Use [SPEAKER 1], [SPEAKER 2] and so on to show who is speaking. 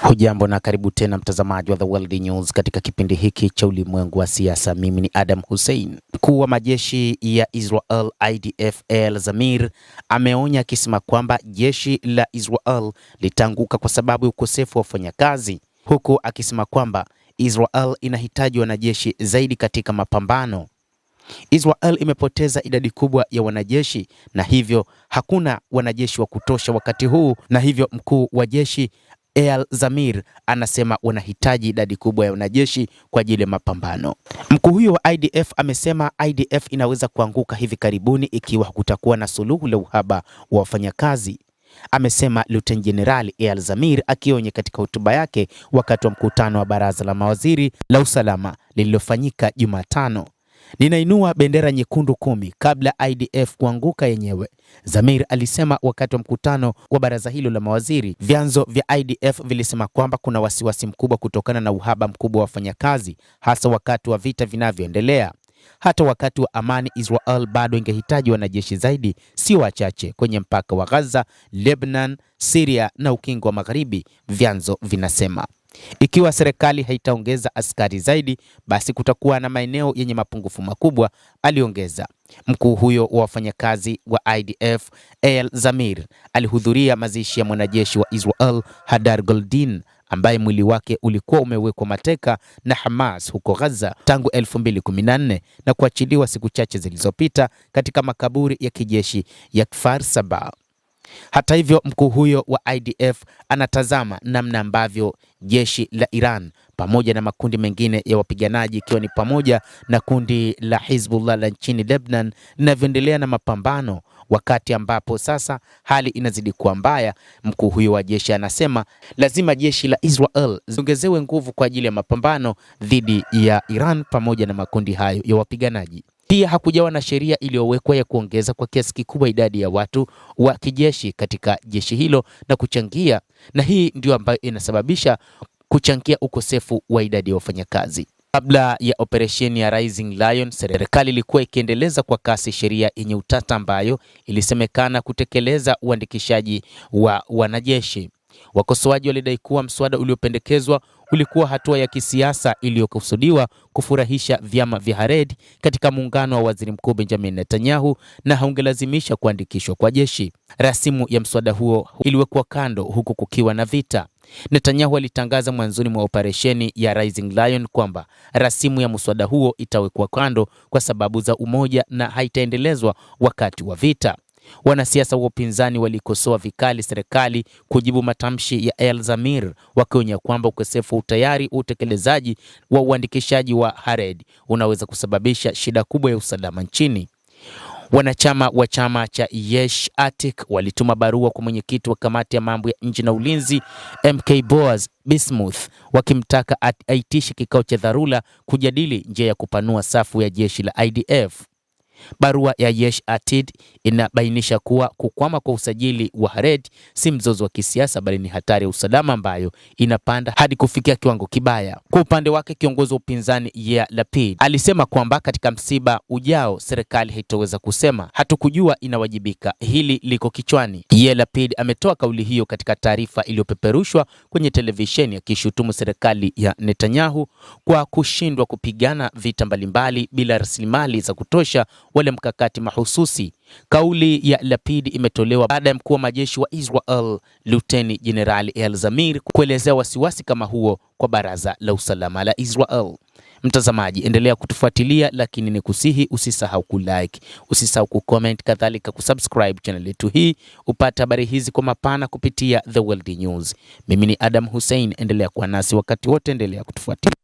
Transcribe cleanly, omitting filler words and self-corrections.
[SPEAKER 1] Hujambo na karibu tena mtazamaji wa The World News katika kipindi hiki cha ulimwengu wa siasa. Mimi ni Adam Hussein. Mkuu wa majeshi ya Israel IDF Eyal Zamir ameonya akisema kwamba jeshi la Israel litaanguka kwa sababu ya ukosefu wa wafanyakazi, huku akisema kwamba Israel inahitaji wanajeshi zaidi katika mapambano. Israel imepoteza idadi kubwa ya wanajeshi na hivyo hakuna wanajeshi wa kutosha wakati huu, na hivyo mkuu wa jeshi Eyal Zamir anasema wanahitaji idadi kubwa ya wanajeshi kwa ajili ya mapambano. Mkuu huyo wa IDF amesema IDF inaweza kuanguka hivi karibuni ikiwa hakutakuwa na suluhu la uhaba wa wafanyakazi. Amesema Luteni Jenerali Eyal Zamir akionya katika hotuba yake wakati wa mkutano wa baraza la mawaziri la usalama lililofanyika Jumatano. Ninainua bendera nyekundu 10 kabla IDF kuanguka yenyewe, Zamir alisema wakati wa mkutano wa baraza hilo la mawaziri. Vyanzo vya IDF vilisema kwamba kuna wasiwasi mkubwa kutokana na uhaba mkubwa wa wafanyakazi, hasa wakati wa vita vinavyoendelea. Hata wakati wa amani, Israel bado ingehitaji wanajeshi zaidi, sio wachache, kwenye mpaka wa Gaza, Lebanon, Syria na ukingo wa Magharibi, vyanzo vinasema. Ikiwa serikali haitaongeza askari zaidi, basi kutakuwa na maeneo yenye mapungufu makubwa, aliongeza. Mkuu huyo wa wafanyakazi wa IDF Eyal Zamir alihudhuria mazishi ya mwanajeshi wa Israel Hadar Goldin ambaye mwili wake ulikuwa umewekwa mateka na Hamas huko Gaza tangu 2014 na kuachiliwa siku chache zilizopita katika makaburi ya kijeshi ya Kfar Saba. Hata hivyo, mkuu huyo wa IDF anatazama namna ambavyo jeshi la Iran pamoja na makundi mengine ya wapiganaji ikiwa ni pamoja na kundi la Hezbollah la nchini Lebanon linavyoendelea na mapambano, wakati ambapo sasa hali inazidi kuwa mbaya. Mkuu huyo wa jeshi anasema lazima jeshi la Israel ziongezewe nguvu kwa ajili ya mapambano dhidi ya Iran pamoja na makundi hayo ya wapiganaji. Pia hakujawa na sheria iliyowekwa ya kuongeza kwa kiasi kikubwa idadi ya watu wa kijeshi katika jeshi hilo na kuchangia, na hii ndio ambayo inasababisha kuchangia ukosefu wa idadi ya wafanyakazi. Kabla ya operesheni ya Rising Lion, serikali ilikuwa ikiendeleza kwa kasi sheria yenye utata ambayo ilisemekana kutekeleza uandikishaji wa wanajeshi. Wakosoaji walidai kuwa mswada uliopendekezwa ulikuwa hatua ya kisiasa iliyokusudiwa kufurahisha vyama vya Hared katika muungano wa waziri mkuu Benjamin Netanyahu na haungelazimisha kuandikishwa kwa jeshi. Rasimu ya mswada huo iliwekwa kando huku kukiwa na vita. Netanyahu alitangaza mwanzoni mwa operesheni ya Rising Lion kwamba rasimu ya mswada huo itawekwa kando kwa sababu za umoja na haitaendelezwa wakati wa vita. Wanasiasa wa upinzani walikosoa vikali serikali kujibu matamshi ya Eyal Zamir, wakionya kwamba ukosefu wa utayari wa utekelezaji wa uandikishaji wa Hared unaweza kusababisha shida kubwa ya usalama nchini. Wanachama wa chama cha Yesh Atik walituma barua kwa mwenyekiti wa kamati ya mambo ya nje na ulinzi MK Boaz Bismuth wakimtaka aitishe kikao cha dharura kujadili njia ya kupanua safu ya jeshi la IDF. Barua ya Yesh Atid inabainisha kuwa kukwama kwa usajili wa Hared si mzozo wa kisiasa bali ni hatari ya usalama ambayo inapanda hadi kufikia kiwango kibaya. Kwa upande wake, kiongozi wa upinzani Yair Lapid alisema kwamba katika msiba ujao serikali haitoweza kusema hatukujua inawajibika, hili liko kichwani. Yair Lapid ametoa kauli hiyo katika taarifa iliyopeperushwa kwenye televisheni akishutumu serikali ya Netanyahu kwa kushindwa kupigana vita mbalimbali bila rasilimali za kutosha wale mkakati mahususi. Kauli ya Lapid imetolewa baada ya mkuu wa majeshi wa Israel Luteni Jenerali Eyal Zamir kuelezea wasiwasi kama huo kwa baraza la usalama la Israel. Mtazamaji, endelea kutufuatilia, lakini ni kusihi usisahau kulike, usisahau kucomment, kadhalika kusubscribe channel yetu hii upate habari hizi kwa mapana kupitia The World News. Mimi ni Adam Hussein, endelea kuwa nasi wakati wote, endelea kutufuatilia.